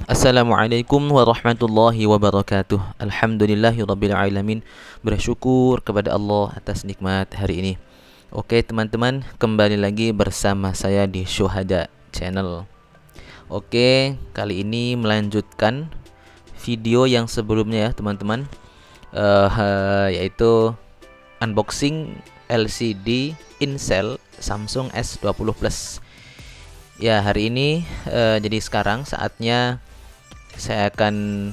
Assalamualaikum warahmatullahi wabarakatuh. Alhamdulillahirabbil alamin. Bersyukur kepada Allah atas nikmat hari ini. Oke teman-teman, kembali lagi bersama saya di Syuhada Channel. Oke, kali ini melanjutkan video yang sebelumnya ya teman-teman, yaitu unboxing LCD Incel Samsung S20 Plus. Ya, hari ini jadi sekarang saatnya saya akan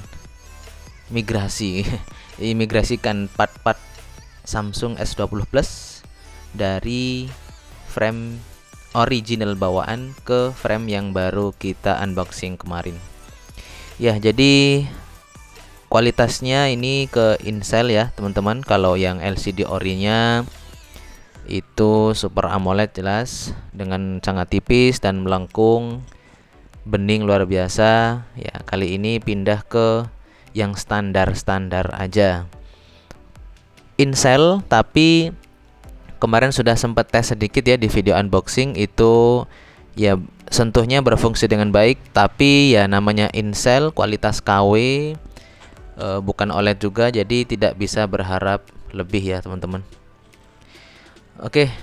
imigrasikan part-part Samsung S20 Plus dari frame original bawaan ke frame yang baru kita unboxing kemarin. Ya, jadi kualitasnya ini ke Incel ya teman-teman. Kalau yang LCD orinya itu Super AMOLED jelas dengan sangat tipis dan melengkung, bening luar biasa. Ya, kali ini pindah ke yang standar-standar aja Incel, tapi kemarin sudah sempat tes sedikit ya di video unboxing itu. Ya, sentuhnya berfungsi dengan baik, tapi ya namanya Incel, kualitas KW, bukan OLED juga, jadi tidak bisa berharap lebih ya teman-teman. Oke,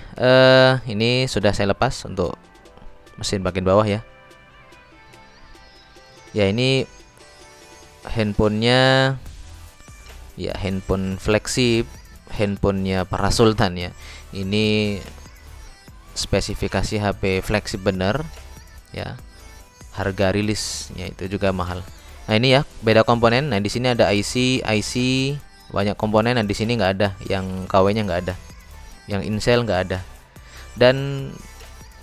ini sudah saya lepas untuk mesin bagian bawah ya. Ya, ini handphonenya, ya handphone flagship, handphonenya para sultan ya. Ini spesifikasi HP flagship bener ya. Harga rilisnya itu juga mahal. Nah, ini ya beda komponen. Nah, di sini ada IC banyak komponen. Nah, di sini nggak ada, yang KW-nya nggak ada. Yang Incel nggak ada, dan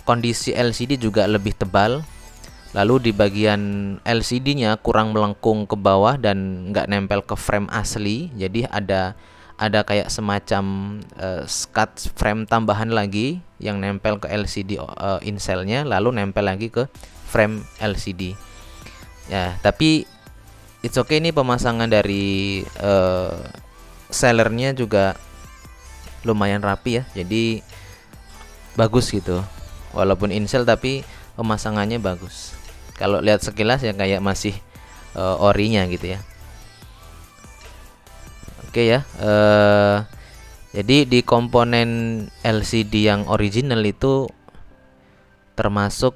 kondisi LCD juga lebih tebal. Lalu di bagian LCD-nya kurang melengkung ke bawah dan nggak nempel ke frame asli. Jadi ada kayak semacam scut frame tambahan lagi yang nempel ke LCD Incel-nya, lalu nempel lagi ke frame LCD. Ya, tapi it's okay, ini pemasangan dari sellernya juga lumayan rapi ya, jadi bagus gitu. Walaupun Incel tapi pemasangannya bagus. Kalau lihat sekilas ya kayak masih orinya gitu ya. Oke ya, jadi di komponen LCD yang original itu termasuk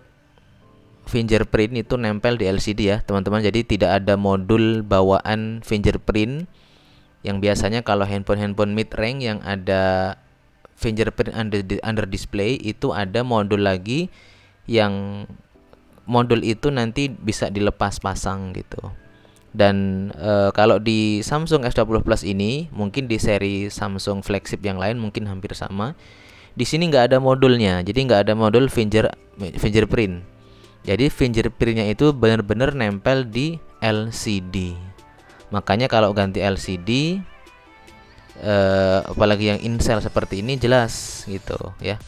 fingerprint itu nempel di LCD ya teman-teman. Jadi tidak ada modul bawaan fingerprint yang biasanya kalau handphone mid range yang ada fingerprint under display itu ada modul lagi, yang modul itu nanti bisa dilepas pasang gitu. Dan kalau di Samsung S20 Plus ini, mungkin di seri Samsung flagship yang lain mungkin hampir sama, di sini nggak ada modulnya, jadi nggak ada modul fingerprint. Jadi fingerprintnya itu benar-benar nempel di LCD. Makanya kalau ganti LCD, apalagi yang Incel seperti ini, jelas gitu ya,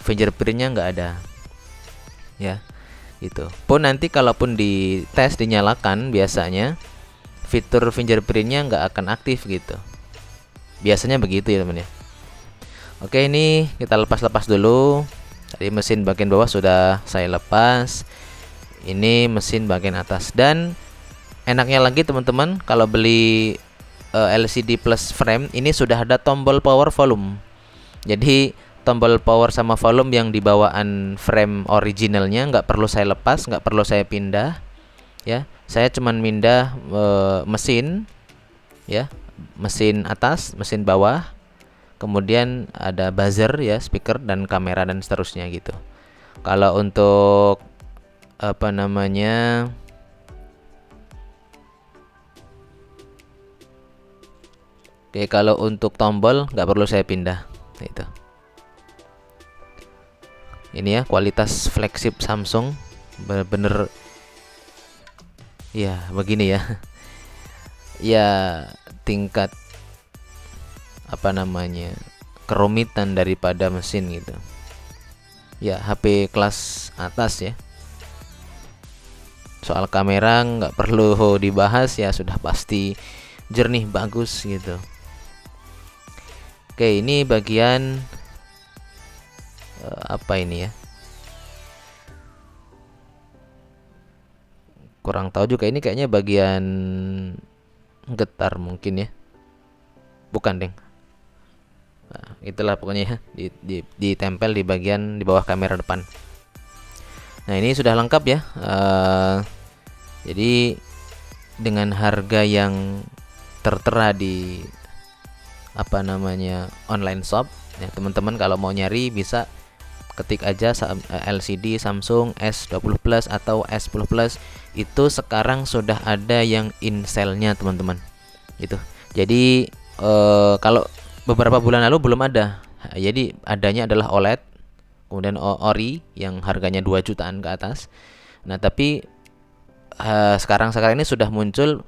fingerprintnya nggak ada ya gitu. Pun nanti kalaupun di tes dinyalakan, biasanya fitur fingerprintnya nggak akan aktif gitu, biasanya begitu ya teman ya. Oke, ini kita lepas dulu. Tadi mesin bagian bawah sudah saya lepas, ini mesin bagian atas. Dan enaknya lagi teman-teman, kalau beli LCD plus frame ini sudah ada tombol power volume. Jadi tombol power sama volume yang di bawaan frame originalnya nggak perlu saya lepas, nggak perlu saya pindah ya. Saya cuman pindah mesin ya, mesin atas, mesin bawah, kemudian ada buzzer ya, speaker dan kamera dan seterusnya gitu. Kalau untuk apa namanya, oke, kalau untuk tombol nggak perlu saya pindah itu. Ini ya kualitas flagship Samsung, bener-bener ya begini ya. Ya, tingkat apa namanya, kerumitan daripada mesin gitu. Ya, HP kelas atas ya. Soal kamera nggak perlu dibahas ya, sudah pasti jernih bagus gitu. Oke, ini bagian apa ini ya, kurang tahu juga, ini kayaknya bagian getar mungkin ya, bukan deng. Nah, itulah pokoknya ya, ditempel di bagian di bawah kamera depan. Nah ini sudah lengkap ya. Jadi dengan harga yang tertera di apa namanya online shop ya, teman-teman kalau mau nyari bisa ketik aja LCD Samsung S20 Plus atau S10 Plus, itu sekarang sudah ada yang in sale-nya teman-teman gitu. Jadi kalau beberapa bulan lalu belum ada, jadi adanya adalah OLED, kemudian Ori yang harganya 2 jutaan ke atas. Nah tapi sekarang ini sudah muncul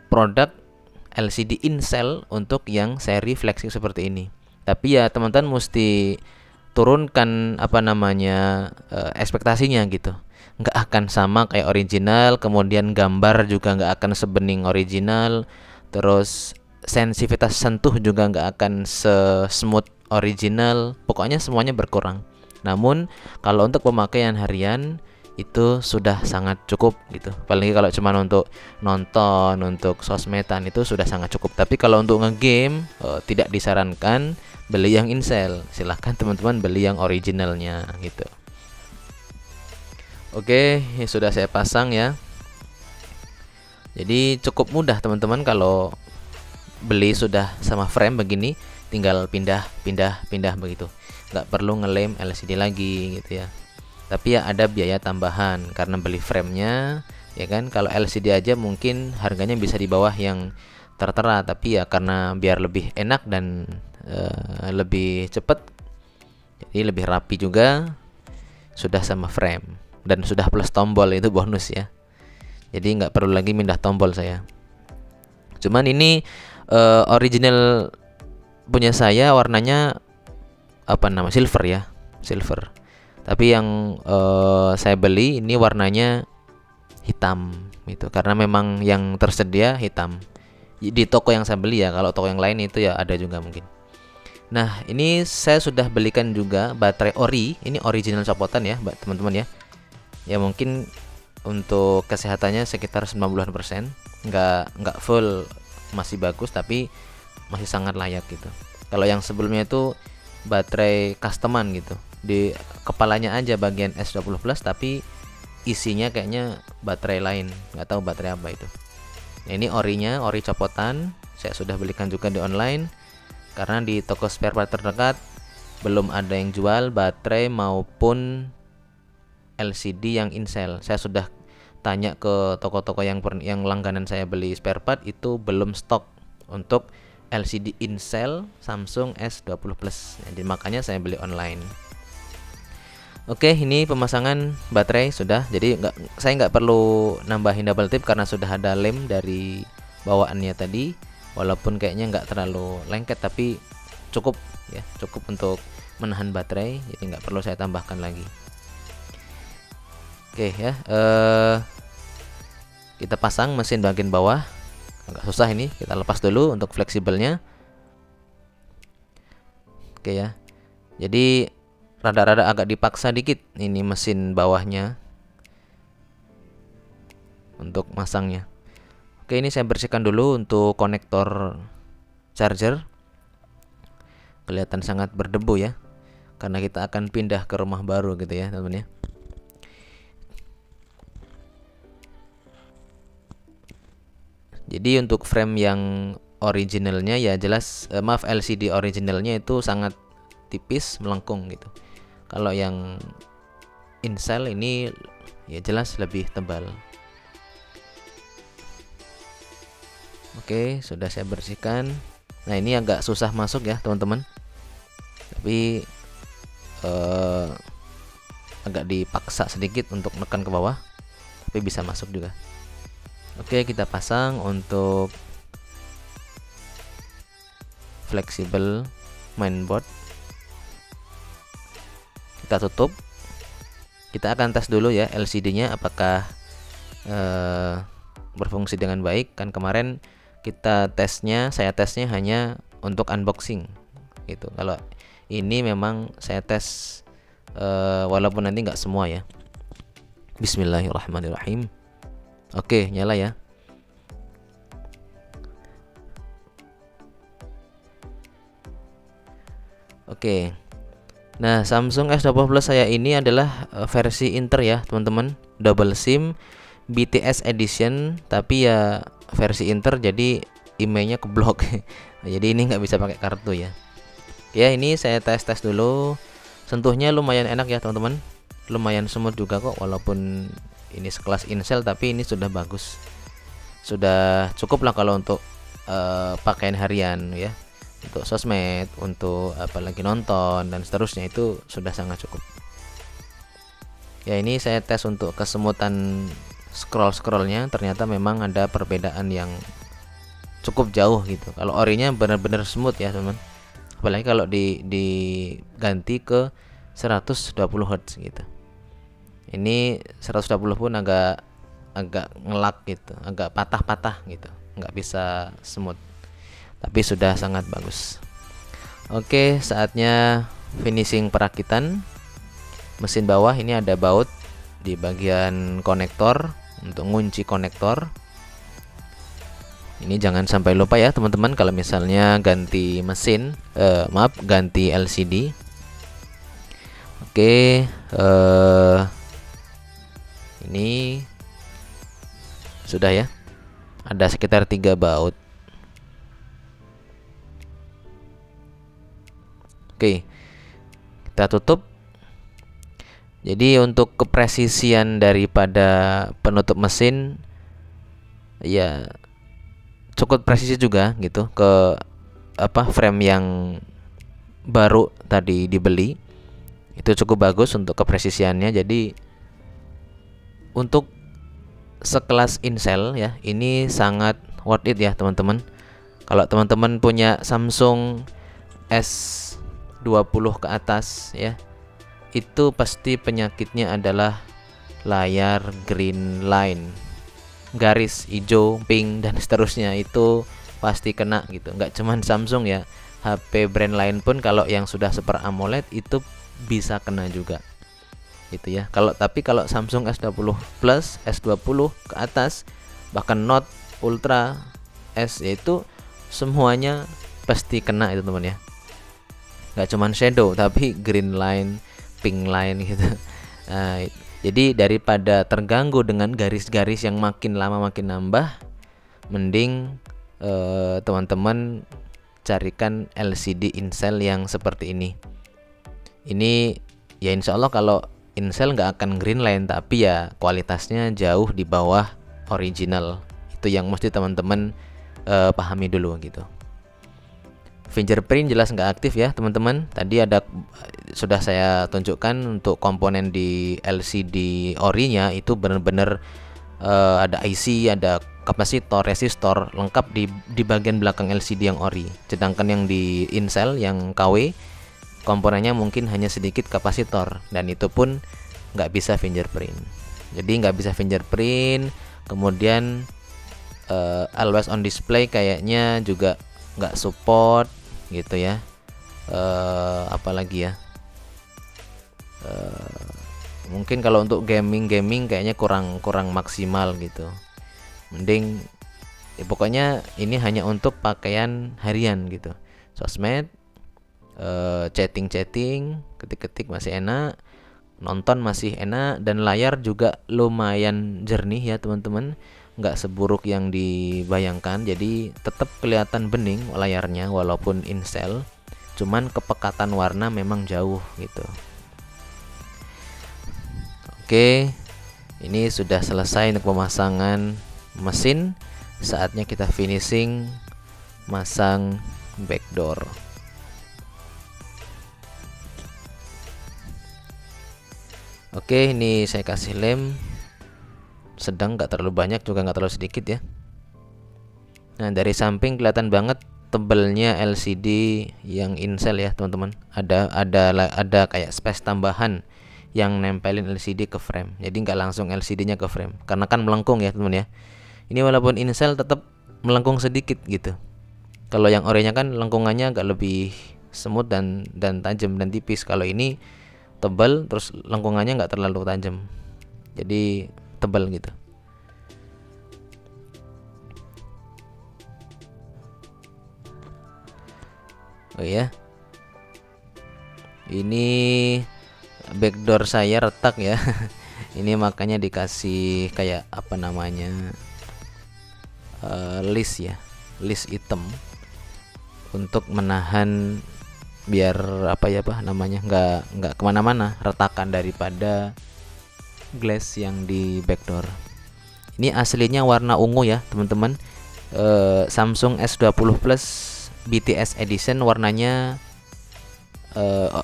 produk LCD in sale untuk yang seri flagship seperti ini. Tapi ya teman-teman mesti turunkan apa namanya ekspektasinya gitu. Nggak akan sama kayak original, kemudian gambar juga nggak akan sebening original, terus sensitivitas sentuh juga nggak akan se-smooth original. Pokoknya semuanya berkurang. Namun kalau untuk pemakaian harian itu sudah sangat cukup gitu. Apalagi kalau cuma untuk nonton, untuk sosmedan itu sudah sangat cukup. Tapi kalau untuk ngegame tidak disarankan beli yang in sale. Silahkan teman-teman beli yang originalnya gitu. Oke, ya sudah saya pasang ya. Jadi cukup mudah teman-teman, kalau beli sudah sama frame begini, tinggal pindah begitu. Nggak perlu ngelem LCD lagi gitu ya. Tapi ya ada biaya tambahan karena beli framenya ya kan. Kalau LCD aja mungkin harganya bisa di bawah yang tertera, tapi ya karena biar lebih enak dan lebih cepat, jadi lebih rapi juga, sudah sama frame dan sudah plus tombol, itu bonus ya. Jadi nggak perlu lagi pindah tombol saya. Cuman ini original punya saya warnanya apa nama, silver ya, silver. Tapi yang saya beli ini warnanya hitam itu, karena memang yang tersedia hitam di toko yang saya beli ya. Kalau toko yang lain itu ya ada juga mungkin. Nah ini saya sudah belikan juga baterai ori, ini original copotan ya teman-teman ya. Ya mungkin untuk kesehatannya sekitar 90%, nggak full, masih bagus tapi masih sangat layak gitu. Kalau yang sebelumnya itu baterai customan gitu, di kepalanya aja bagian S20 Plus tapi isinya kayaknya baterai lain, nggak tahu baterai apa itu. Nah, ini orinya, ori copotan, saya sudah belikan juga di online karena di toko spare part terdekat belum ada yang jual baterai maupun LCD yang in sale. Saya sudah tanya ke toko-toko yang langganan saya beli spare part, itu belum stok untuk LCD in sale Samsung S20 Plus. Jadi makanya saya beli online. Oke, ini pemasangan baterai sudah. Jadi saya nggak perlu nambahin double tip karena sudah ada lem dari bawaannya tadi. Walaupun kayaknya nggak terlalu lengket, tapi cukup ya, cukup untuk menahan baterai. Jadi nggak perlu saya tambahkan lagi. Oke ya, kita pasang mesin bagian bawah. Agak susah ini, kita lepas dulu untuk fleksibelnya. Oke ya, jadi rada-rada agak dipaksa dikit ini mesin bawahnya untuk masangnya. Oke, ini saya bersihkan dulu untuk konektor charger. Kelihatan sangat berdebu ya, karena kita akan pindah ke rumah baru gitu ya teman-teman ya. Jadi untuk frame yang originalnya ya jelas, maaf, LCD originalnya itu sangat tipis, melengkung gitu. Kalau yang in sale ini ya jelas lebih tebal. Oke, sudah saya bersihkan. Nah ini agak susah masuk ya teman-teman, tapi agak dipaksa sedikit untuk menekan ke bawah, tapi bisa masuk juga. Oke, kita pasang untuk fleksibel mainboard. Kita tutup. Kita akan tes dulu ya LCD-nya apakah berfungsi dengan baik. Kan kemarin kita tesnya, saya tesnya hanya untuk unboxing gitu. Kalau ini memang saya tes walaupun nanti nggak semua ya. Bismillahirrahmanirrahim. Oke, nyala ya. Oke. Nah, Samsung S20 Plus saya ini adalah versi Inter ya, teman-teman. Double SIM BTS Edition, tapi ya versi Inter, jadi emailnya keblok. Jadi ini nggak bisa pakai kartu ya. Ya, ini saya tes dulu. Sentuhnya lumayan enak ya, teman-teman. Lumayan smooth juga kok, walaupun ini sekelas Incel, tapi ini sudah bagus. Sudah cukup lah kalau untuk pakaian harian ya, untuk sosmed, untuk apalagi nonton dan seterusnya, itu sudah sangat cukup. Ya, ini saya tes untuk kesemutan scrollnya, ternyata memang ada perbedaan yang cukup jauh gitu. Kalau orinya benar-benar smooth ya, teman. Apalagi kalau diganti ke 120 Hz gitu. Ini 120 pun agak ngelak gitu, agak patah-patah gitu, nggak bisa smooth, tapi sudah sangat bagus. Oke, saatnya finishing perakitan mesin bawah. Ini ada baut di bagian konektor untuk ngunci konektor. Ini jangan sampai lupa ya, teman-teman, kalau misalnya ganti mesin, ganti LCD. Oke, ini sudah ya, ada sekitar 3 baut. Oke, kita tutup. Jadi untuk kepresisian daripada penutup mesin ya cukup presisi juga gitu, ke frame yang baru tadi dibeli itu cukup bagus untuk kepresisiannya. Jadi untuk sekelas Incel ya, ini sangat worth it ya, teman-teman. Kalau teman-teman punya Samsung S20 ke atas ya, itu pasti penyakitnya adalah layar green line, garis hijau, pink dan seterusnya, itu pasti kena gitu. Nggak cuman Samsung ya, HP brand lain pun kalau yang sudah Super AMOLED itu bisa kena juga gitu ya. Tapi kalau Samsung S20 Plus, S20 ke atas, bahkan Note, Ultra, S, yaitu semuanya pasti kena itu, teman ya. Nggak cuman shadow, tapi green line, pink line gitu. Jadi daripada terganggu dengan garis-garis yang makin lama makin nambah, mending teman-teman carikan LCD Incel yang seperti ini. Ini ya insya Allah kalau Incel nggak akan green line, tapi ya kualitasnya jauh di bawah original. Itu yang mesti teman-teman pahami dulu gitu. Fingerprint jelas nggak aktif ya, teman-teman. Tadi sudah saya tunjukkan untuk komponen di LCD orinya itu benar-benar ada IC, ada kapasitor, resistor lengkap di bagian belakang LCD yang ori. Sedangkan yang di Incel yang KW, komponennya mungkin hanya sedikit kapasitor, dan itu pun nggak bisa fingerprint. Jadi nggak bisa fingerprint. Kemudian always on display kayaknya juga nggak support gitu ya. Apalagi ya, mungkin kalau untuk gaming kayaknya kurang maksimal gitu. Mending ya, pokoknya ini hanya untuk pakaian harian gitu, sosmed, chatting, ketik masih enak, nonton masih enak, dan layar juga lumayan jernih ya, teman-teman. Nggak seburuk yang dibayangkan, jadi tetap kelihatan bening layarnya walaupun Incel, cuman kepekatan warna memang jauh gitu. Oke, ini sudah selesai untuk pemasangan mesin. Saatnya kita finishing masang backdoor. Oke, ini saya kasih lem sedang, nggak terlalu banyak juga nggak terlalu sedikit ya. Nah, dari samping kelihatan banget tebelnya LCD yang Incel ya, teman-teman. Ada kayak space tambahan yang nempelin LCD ke frame. Jadi nggak langsung LCD-nya ke frame, karena kan melengkung ya, teman ya. Ini walaupun Incel tetap melengkung sedikit gitu. Kalau yang orinya kan lengkungannya agak lebih semut dan tajam dan tipis. Kalau ini tebal terus lengkungannya nggak terlalu tajam, jadi tebal gitu. Oh ya, ini backdoor saya retak ya. Ini makanya dikasih kayak apa namanya, list ya, list item untuk menahan biar apa ya apa namanya, nggak kemana-mana retakan daripada glass yang di backdoor. Ini aslinya warna ungu ya teman-teman. Samsung S20 Plus BTS Edition warnanya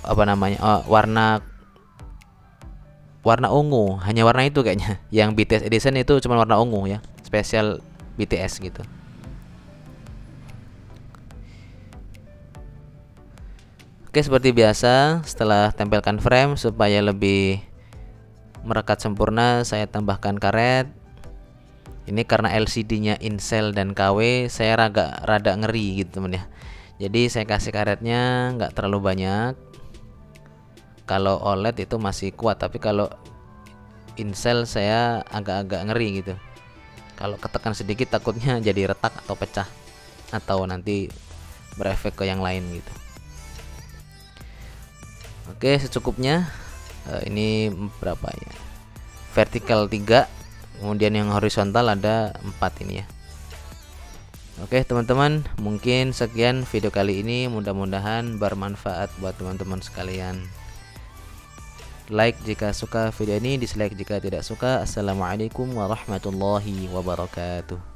apa namanya, warna ungu, hanya warna itu kayaknya. Yang BTS Edition itu cuma warna ungu ya, spesial BTS gitu. Oke, seperti biasa setelah tempelkan frame supaya lebih merekat sempurna, saya tambahkan karet. Ini karena LCD-nya Incel dan KW, saya rada ngeri gitu temen ya. Jadi saya kasih karetnya nggak terlalu banyak. Kalau OLED itu masih kuat, tapi kalau Incel saya agak-agak ngeri gitu. Kalau ketekan sedikit takutnya jadi retak atau pecah, atau nanti berefek ke yang lain gitu. Oke, secukupnya. Ini berapa ya? Vertikal 3, kemudian yang horizontal ada 4 ini ya. Oke teman-teman, mungkin sekian video kali ini, mudah-mudahan bermanfaat buat teman-teman sekalian. Like jika suka video ini, dislike jika tidak suka. Assalamualaikum warahmatullahi wabarakatuh.